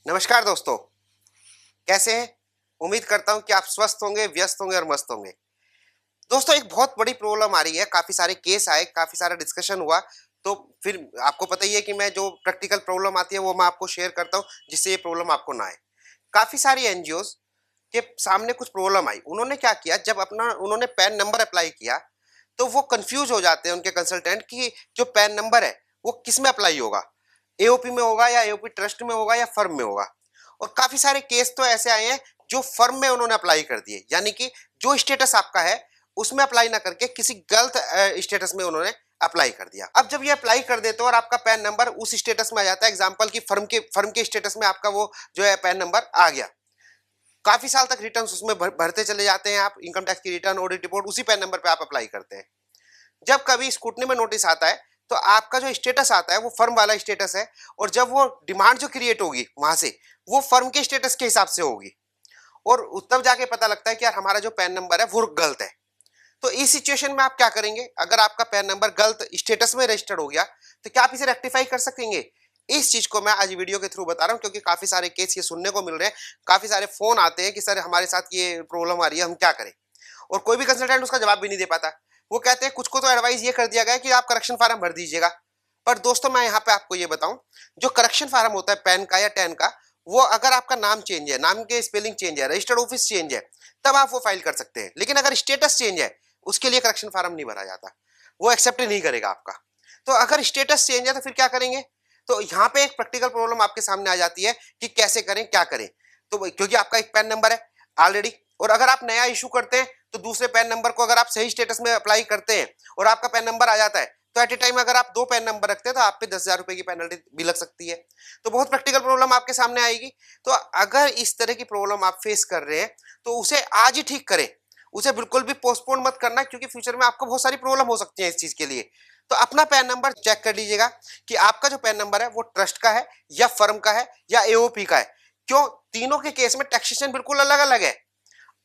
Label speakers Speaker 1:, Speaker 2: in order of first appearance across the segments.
Speaker 1: नमस्कार दोस्तों, कैसे हैं? उम्मीद करता हूं कि आप स्वस्थ होंगे, व्यस्त होंगे और मस्त होंगे। दोस्तों, एक बहुत बड़ी प्रॉब्लम आ रही है, काफ़ी सारे केस आए, काफ़ी सारा डिस्कशन हुआ, तो फिर आपको पता ही है कि मैं जो प्रैक्टिकल प्रॉब्लम आती है, वो मैं आपको शेयर करता हूं, जिससे ये प्रॉब्लम आपको ना आए। काफ़ी सारी एनजीओज़ के सामने कुछ प्रॉब्लम आई। उन्होंने क्या किया, जब अपना उन्होंने पैन नंबर अप्लाई किया, तो वो कन्फ्यूज़ हो जाते हैं उनके कंसल्टेंट कि जो पैन नंबर है, वो किसमें अप्लाई होगा? एओपी में होगा या एओपी ट्रस्ट में होगा या फर्म में होगा? और काफ़ी सारे केस तो ऐसे आए हैं, जो फर्म में उन्होंने अप्लाई कर दिए। यानी कि जो स्टेटस आपका है, उसमें अप्लाई ना करके किसी गलत स्टेटस में उन्होंने अप्लाई कर दिया। अब जब ये अप्लाई कर देते हो और आपका पैन नंबर उस स्टेटस में आ जाता है, एग्जांपल की फर्म के स्टेटस में आपका वो जो है पैन नंबर आ गया। काफी साल तक रिटर्न उसमें भरते चले जाते हैं आप, इनकम टैक्स की रिटर्न, ऑडिट रिपोर्ट उसी पैन नंबर पे आप अप्लाई करते हैं। जब कभी स्कूटनी में नोटिस आता है, तो आपका जो स्टेटस आता है वो फर्म वाला स्टेटस है, और जब वो डिमांड जो क्रिएट होगी वहां से, वो फर्म के स्टेटस के हिसाब से होगी। और तब जाके पता लगता है कि यार हमारा जो पैन नंबर है वो गलत है। तो इस सिचुएशन में आप क्या करेंगे? अगर आपका पैन नंबर गलत स्टेटस में रजिस्टर्ड हो गया, तो क्या आप इसे रेक्टिफाई कर सकेंगे? इस चीज को मैं आज वीडियो के थ्रू बता रहा हूं, क्योंकि काफी सारे केस ये सुनने को मिल रहे हैं, काफी सारे फोन आते हैं कि सर हमारे साथ ये प्रॉब्लम आ रही है, हम क्या करें? और कोई भी कंसल्टेंट उसका जवाब भी नहीं दे पाता। वो कहते हैं कुछ को तो एडवाइस ये कर दिया गया है कि आप करेक्शन फार्म भर दीजिएगा। पर दोस्तों, मैं यहाँ पे आपको ये बताऊं, जो करेक्शन फार्म होता है पैन का या टैन का, वो अगर आपका नाम चेंज है, नाम के स्पेलिंग चेंज है, रजिस्टर्ड ऑफिस चेंज है, तब आप वो फाइल कर सकते हैं। लेकिन अगर स्टेटस चेंज है, उसके लिए करेक्शन फार्म नहीं भरा जाता, वो एक्सेप्ट नहीं करेगा आपका। तो अगर स्टेटस चेंज है तो फिर क्या करेंगे? तो यहाँ पे एक प्रैक्टिकल प्रॉब्लम आपके सामने आ जाती है कि कैसे करें, क्या करें। तो क्योंकि आपका एक पैन नंबर है ऑलरेडी, और अगर आप नया इशू करते हैं, तो दूसरे पैन नंबर को अगर आप सही स्टेटस में अप्लाई करते हैं और आपका पैन नंबर आ जाता है, तो एट ए टाइम अगर आप 2 पैन नंबर रखते हैं, तो आप पे 10,000 रुपए की पेनल्टी भी लग सकती है। तो बहुत प्रैक्टिकल प्रॉब्लम आपके सामने आएगी। तो अगर इस तरह की प्रॉब्लम आप फेस कर रहे हैं, तो उसे आज ही ठीक करें। उसे बिल्कुल भी पोस्टपोन मत करना, क्योंकि फ्यूचर में आपको बहुत सारी प्रॉब्लम हो सकती है इस चीज के लिए। तो अपना पैन नंबर चेक कर लीजिएगा कि आपका जो पैन नंबर है वो ट्रस्ट का है या फर्म का है या एओपी का है। क्यों? तीनों के केस में टैक्सेशन बिल्कुल अलग अलग है।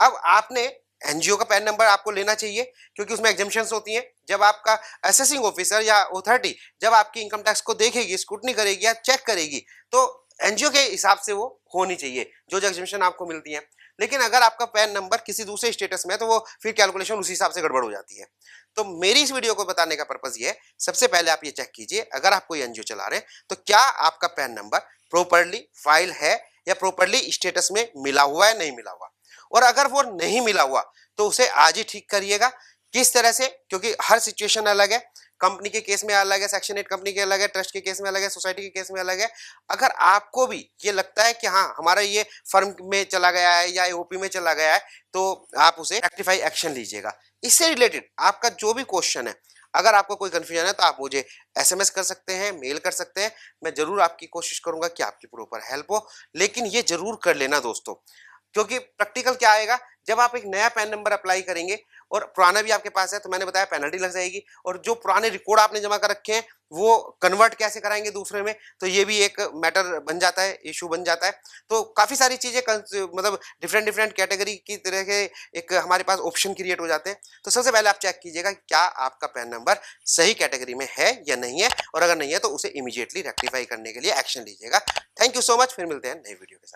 Speaker 1: अब आपने एनजीओ का पैन नंबर आपको लेना चाहिए, क्योंकि उसमें एग्जेम्पशंस होती हैं। जब आपका असेसिंग ऑफिसर या अथॉरिटी जब आपकी इनकम टैक्स को देखेगी, स्क्रूटनी करेगी या चेक करेगी, तो एनजीओ के हिसाब से वो होनी चाहिए जो जो एग्जेम्पशन आपको मिलती है। लेकिन अगर आपका पैन नंबर किसी दूसरे स्टेटस में है, तो वो फिर कैलकुलेशन उसी हिसाब से गड़बड़ हो जाती है। तो मेरी इस वीडियो को बताने का पर्पज ये है, सबसे पहले आप ये चेक कीजिए, अगर आप कोई एनजीओ चला रहे हैं, तो क्या आपका पैन नंबर प्रॉपरली फाइल है या प्रॉपरली स्टेटस में मिला हुआ है, नहीं मिला हुआ। और अगर वो नहीं मिला हुआ, तो उसे आज ही ठीक करिएगा। किस तरह से? क्योंकि हर सिचुएशन अलग है। कंपनी के केस में अलग है, सेक्शन 8 कंपनी के अलग है, ट्रस्ट के केस में अलग है, सोसाइटी के केस में अलग है। अगर आपको भी ये लगता है कि हाँ हमारा ये फर्म में चला गया है या एओपी में चला गया है, तो आप उसे रेक्टिफाई एक्शन लीजिएगा। इससे रिलेटेड आपका जो भी क्वेश्चन है, अगर आपको कोई कंफ्यूजन है, तो आप मुझे एसएमएस कर सकते हैं, मेल कर सकते हैं। मैं जरूर आपकी कोशिश करूंगा कि आपकी प्रॉपर हेल्प हो। लेकिन ये जरूर कर लेना दोस्तों, क्योंकि प्रैक्टिकल क्या आएगा, जब आप एक नया पैन नंबर अप्लाई करेंगे और पुराना भी आपके पास है, तो मैंने बताया पेनल्टी लग जाएगी। और जो पुराने रिकॉर्ड आपने जमा कर रखे हैं, वो कन्वर्ट कैसे कराएंगे दूसरे में, तो ये भी एक मैटर बन जाता है, इशू बन जाता है। तो काफी सारी चीजें मतलब डिफरेंट डिफरेंट कैटेगरी की तरह के एक हमारे पास ऑप्शन क्रिएट हो जाते हैं। तो सबसे पहले आप चेक कीजिएगा क्या आपका पैन नंबर सही कैटेगरी में है या नहीं है, और अगर नहीं है तो उसे इमीडिएटली रेक्टिफाई करने के लिए एक्शन लीजिएगा। थैंक यू सो मच, फिर मिलते हैं नई वीडियो के साथ।